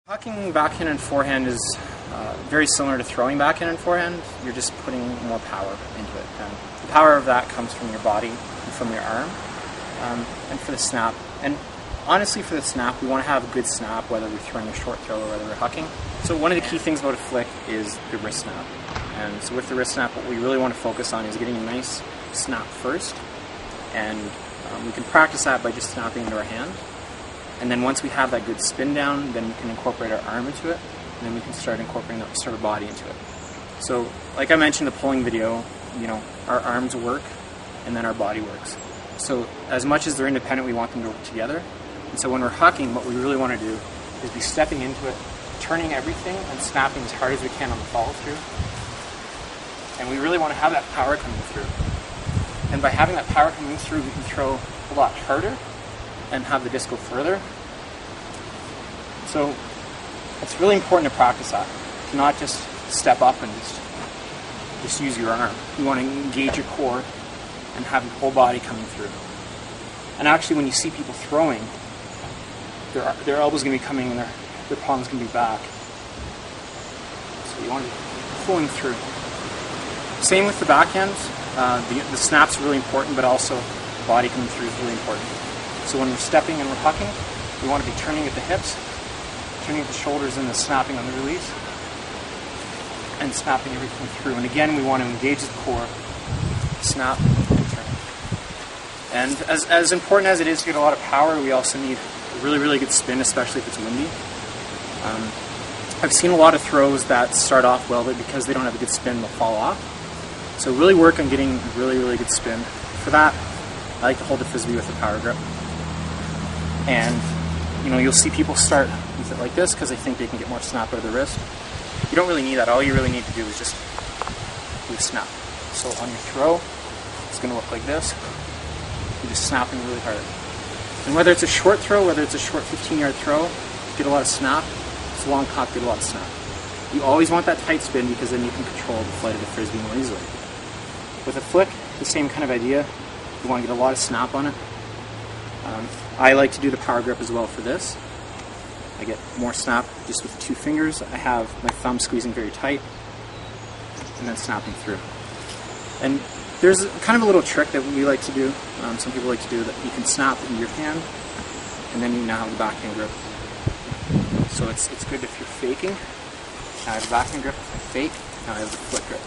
Hucking backhand and forehand is very similar to throwing backhand and forehand. You're just putting more power into it. And the power of that comes from your body and from your arm. And for the snap, and honestly for the snap, we want to have a good snap, whether we're throwing a short throw or whether we're hucking. So one of the key things about a flick is the wrist snap. And so with the wrist snap, what we really want to focus on is getting a nice snap first. And we can practice that by just snapping into our hand. And then once we have that good spin down, then we can incorporate our arm into it, and then we can start incorporating our body into it. So, like I mentioned in the pulling video, our arms work, and then our body works. So, as much as they're independent, we want them to work together. And so when we're hucking, what we really want to do is be stepping into it, turning everything, and snapping as hard as we can on the follow through. And we really want to have that power coming through. And by having that power coming through, we can throw a lot harder and have the disc go further. So it's really important to practice that, to not just step up and just use your arm. You want to engage your core and have your whole body coming through. And actually when you see people throwing, their elbow's going to be coming and their palm's going to be back. So you want to be pulling through. Same with the backhand. The snap's really important, but also the body coming through is really important. So when we're stepping and we're hucking, we want to be turning at the hips, turning at the shoulders and then snapping on the release, and snapping everything through. And again, we want to engage the core, snap, and turn. And as important as it is to get a lot of power, we also need a really, really good spin, especially if it's windy. I've seen a lot of throws that start off well, but because they don't have a good spin, they'll fall off. So really work on getting a really, really good spin. For that, I like to hold the Frisbee with a power grip. And you'll see people start with it like this because they think they can get more snap out of the wrist. You don't really need that. All you really need to do is just do a snap. So on your throw, it's going to look like this. You're just snapping really hard. And whether it's a short throw, whether it's a short 15-yard throw, get a lot of snap. If it's a long pop, get a lot of snap. You always want that tight spin because then you can control the flight of the Frisbee more easily. With a flick, the same kind of idea. You want to get a lot of snap on it. I like to do the power grip as well for this. I get more snap just with 2 fingers. I have my thumb squeezing very tight and then snapping through. And there's kind of a little trick that we like to do, some people like to do, that you can snap in your hand and then you now have the backhand grip. So it's good if you're faking. I have the backhand grip, I fake, now I have the flick grip.